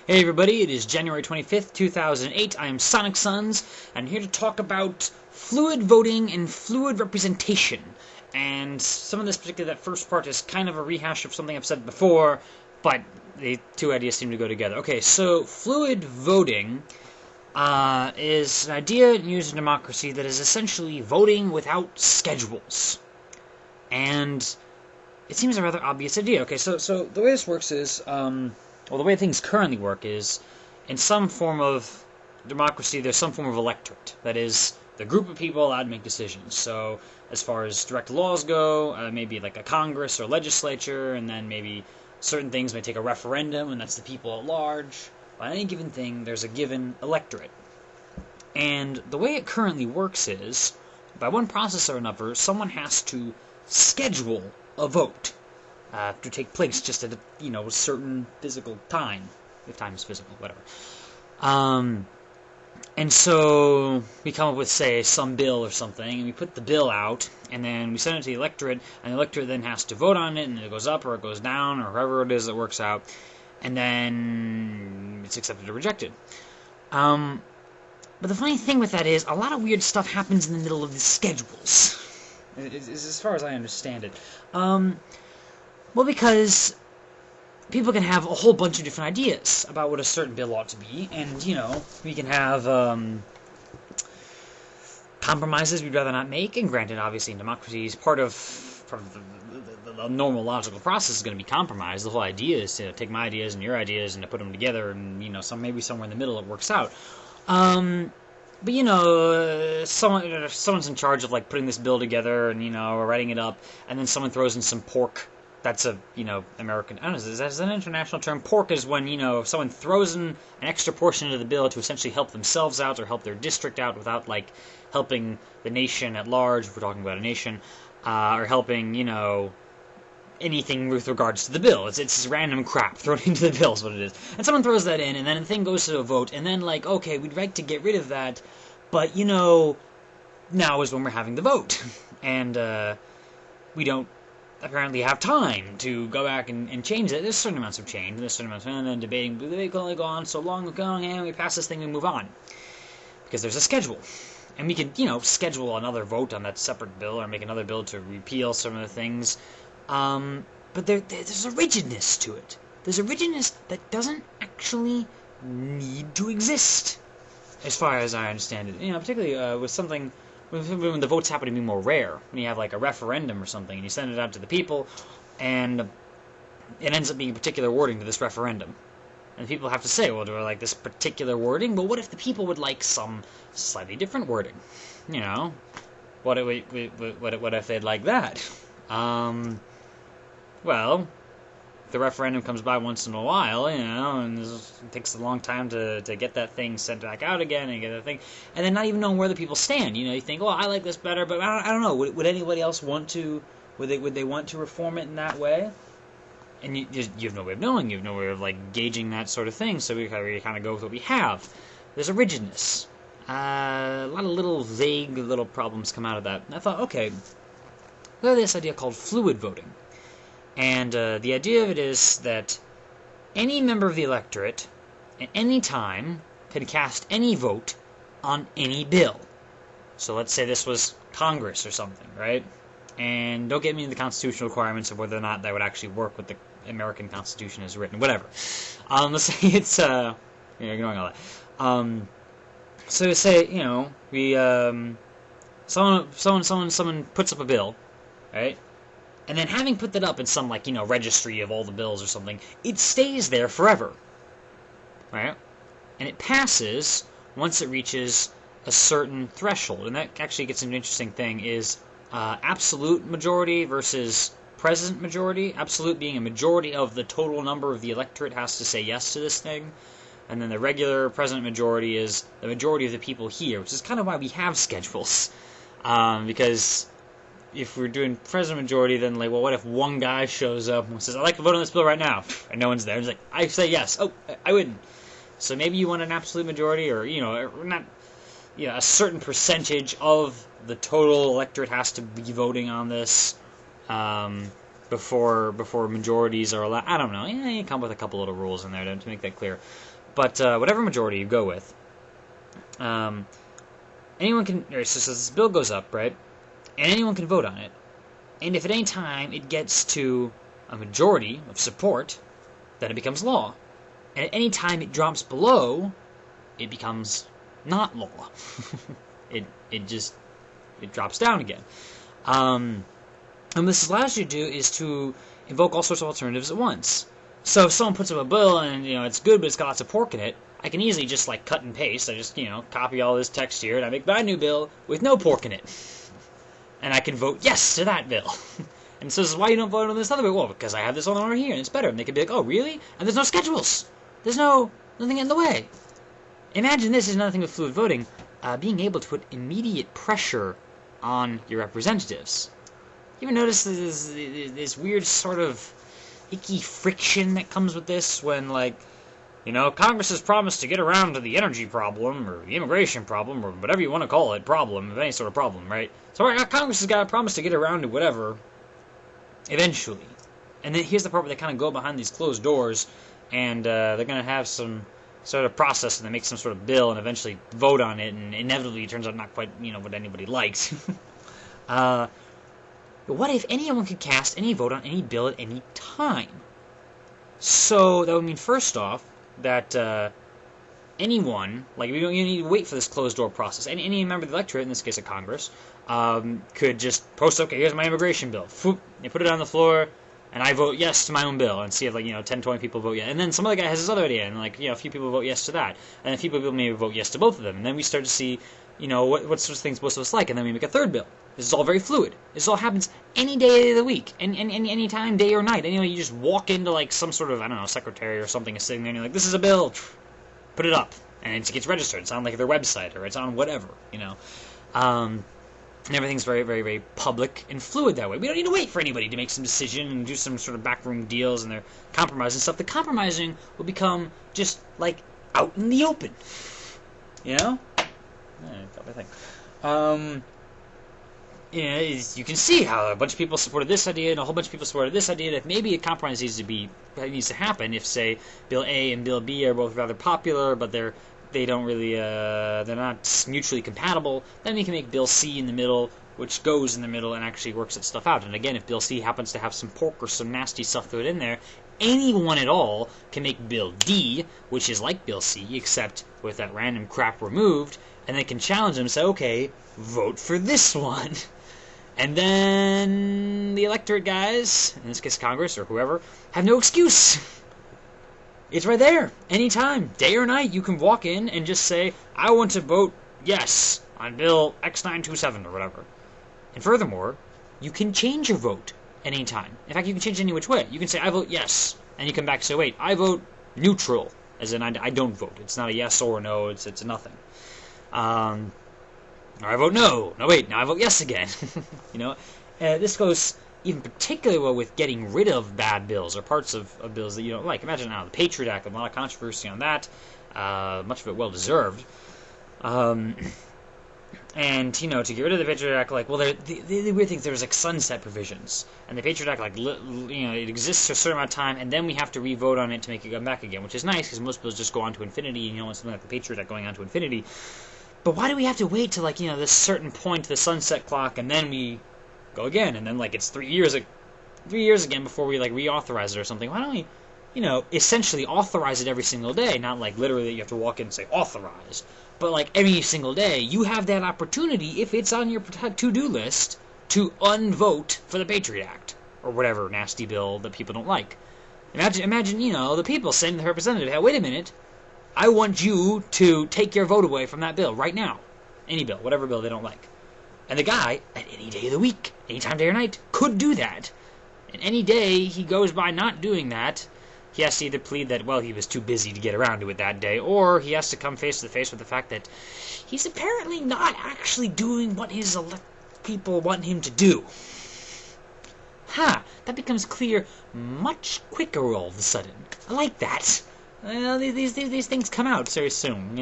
Hey everybody, it is January 25th, 2008. I am Sonic Sons, and I'm here to talk about fluid voting and fluid representation. And some of this that first part is kind of a rehash of something I've said before, but the two ideas seem to go together. Okay, so fluid voting is an idea used in democracy that is essentially voting without schedules. And it seems a rather obvious idea. Okay, so the way this works is, well, the way things currently work is, in some form of democracy, there's some form of electorate. That is, the group of people allowed to make decisions. So, as far as direct laws go, maybe like a Congress or legislature, and then maybe certain things may take a referendum, and that's the people at large. On any given thing, there's a given electorate. And the way it currently works is, by one process or another, someone has to schedule a vote to take place just at a certain physical time, if time is physical, whatever. And so we come up with, say, some bill or something, and we put the bill out, and then we send it to the electorate, and the electorate then has to vote on it, and it goes up or it goes down, or however it is that works out, and then it's accepted or rejected. But the funny thing with that is, a lot of weird stuff happens in the middle of the schedules, as far as I understand it. Well, because people can have a whole bunch of different ideas about what a certain bill ought to be, and, we can have compromises we'd rather not make, and granted, obviously, in democracies, part of the normal logical process is going to be compromise. The whole idea is to take my ideas and your ideas and to put them together, and, maybe somewhere in the middle it works out. But, someone's in charge of, putting this bill together and, or writing it up, and then someone throws in some pork. That's a, American, I don't know, is that an international term? Pork is when, someone throws in an extra portion into the bill to essentially help themselves out or help their district out without, helping the nation at large, if we're talking about a nation, or helping, anything with regards to the bill. It's random crap thrown into the bill is what it is. And someone throws that in, and then the thing goes to a vote, and then, okay, we'd like to get rid of that, but, now is when we're having the vote. And, we don't apparently have time to go back and change it. There's certain amounts of change, and there's certain amounts of and then debating, but they can only go on so long, and we pass this thing, we move on. Because there's a schedule. And we can, schedule another vote on that separate bill, or make another bill to repeal some of the things. But there's a rigidness to it. There's a rigidness that doesn't actually need to exist, as far as I understand it. Particularly with something, when the votes happen to be more rare. When you have, a referendum or something, and you send it out to the people, and it ends up being a particular wording to this referendum. And people have to say, well, do I like this particular wording? But what if the people would like some slightly different wording? What if they'd like that? Well, the referendum comes by once in a while, and it takes a long time to get that thing sent back out again and get that thing, and then not even knowing where the people stand. You think, I like this better, but I don't know. Would anybody else want to? Would they want to reform it in that way? And you have no way of knowing. You have no way of gauging that sort of thing. So we kind of go with what we have. There's a rigidness. A lot of little vague little problems come out of that. And I thought, okay, we have this idea called fluid voting. And the idea of it is that any member of the electorate at any time can cast any vote on any bill. So let's say this was Congress or something, right? And don't get me into the constitutional requirements of whether or not that would actually work with the American Constitution as written, whatever. Let's say it's, ignoring all that. So say, we, someone puts up a bill, right? And then having put that up in some, registry of all the bills or something, it stays there forever, right? And it passes once it reaches a certain threshold. And that actually gets an interesting thing is absolute majority versus present majority. Absolute being a majority of the total number of the electorate has to say yes to this thing. And then the regular present majority is the majority of the people here, which is kind of why we have schedules. Because if we're doing present majority, then what if one guy shows up and says, I'd like to vote on this bill right now, and no one's there. He's I say yes. Oh, I wouldn't. So maybe you want an absolute majority, or, not, a certain percentage of the total electorate has to be voting on this. before majorities are allowed. I don't know. Yeah, you come with a couple little rules in there to make that clear. But whatever majority you go with, anyone can. So this bill goes up, right? And anyone can vote on it. And if at any time it gets to a majority of support, then it becomes law. And at any time it drops below, it becomes not law. it drops down again. And what this allows you to do is to invoke all sorts of alternatives at once. So if someone puts up a bill and it's good but it's got lots of pork in it, I can easily just like cut and paste. I just copy all this text here and I make my new bill with no pork in it. And I can vote yes to that bill. And so this is why you don't vote on this other bill. Well, because I have this other one over here and it's better. And they could be like, oh really? And there's no schedules. There's nothing in the way. Imagine this is another thing with fluid voting. Being able to put immediate pressure on your representatives. You ever notice this weird sort of icky friction that comes with this when, like, Congress has promised to get around to the energy problem, or the immigration problem, or whatever you want to call it, problem, of any sort of problem, right? So Congress has got a promise to get around to whatever, eventually. And then here's the part where they kind of go behind these closed doors, and they're going to have some sort of process, and they make some sort of bill, and eventually vote on it, and inevitably it turns out not quite, what anybody likes. What if anyone could cast any vote on any bill at any time? So that would mean, first off, that anyone, like, you don't need to wait for this closed-door process. Any member of the electorate, in this case of Congress, could just post, okay, here's my immigration bill. They put it on the floor, and I vote yes to my own bill, and see if, 10, 20 people vote yes. And then some other guy has this other idea, and, a few people vote yes to that. And a few people maybe vote yes to both of them. And then we start to see, what sorts of things most of us like, and then we make a third bill. This is all very fluid. This all happens any day of the week, any time, day or night. Anyway, you just walk into, some sort of, I don't know, secretary or something is sitting there, and you're like, this is a bill, put it up. And it gets registered. It's on, their website, or it's on whatever, And everything's very, very, very public and fluid that way. We don't need to wait for anybody to make some decision and do some sort of backroom deals and their compromise and stuff. The compromising will become just, out in the open. Yeah, I think. You can see how a bunch of people supported this idea and a whole bunch of people supported this idea. That maybe a compromise needs to happen if, say, Bill A and Bill B are both rather popular, but they're not mutually compatible. Then we can make Bill C in the middle, which goes in the middle and actually works that stuff out. And again, if Bill C happens to have some pork or some nasty stuff thrown in there, anyone at all can make Bill D, which is like Bill C, except with that random crap removed, and they can challenge them and say, okay, vote for this one. And then the electorate guys, in this case Congress or whoever, have no excuse. It's right there, anytime, day or night. You can walk in and just say, I want to vote yes on Bill X927 or whatever. And furthermore, you can change your vote anytime. In fact, you can change it any which way. You can say, I vote yes, and you come back and say, wait, I vote neutral, as in I don't vote. It's not a yes or a no, it's a nothing. Or I vote no. No, wait, now I vote yes again. This goes even particularly well with getting rid of bad bills or parts of bills that you don't like. Imagine now the Patriot Act, a lot of controversy on that, much of it well-deserved. And, to get rid of the Patriot Act, the weird thing is there's, sunset provisions. And the Patriot Act, it exists for a certain amount of time, and then we have to re-vote on it to make it come back again, which is nice, because most bills just go on to infinity, and you don't want something like the Patriot Act going on to infinity. But why do we have to wait till, this certain point, the sunset clock, and then we go again, and then, it's 3 years again before we, reauthorize it or something? Why don't we, essentially authorize it every single day, not, literally you have to walk in and say, authorize. But, every single day, you have that opportunity, if it's on your to-do list, to unvote for the Patriot Act, or whatever nasty bill that people don't like. Imagine, the people saying to the representative, hey, wait a minute, I want you to take your vote away from that bill right now. Any bill, whatever bill they don't like. And the guy, at any day of the week, any time, day or night, could do that. And any day he goes by not doing that, he has to either plead that, well, he was too busy to get around to it that day, or he has to come face to face with the fact that he's apparently not actually doing what his people want him to do. That becomes clear much quicker all of a sudden. I like that. These things come out very soon,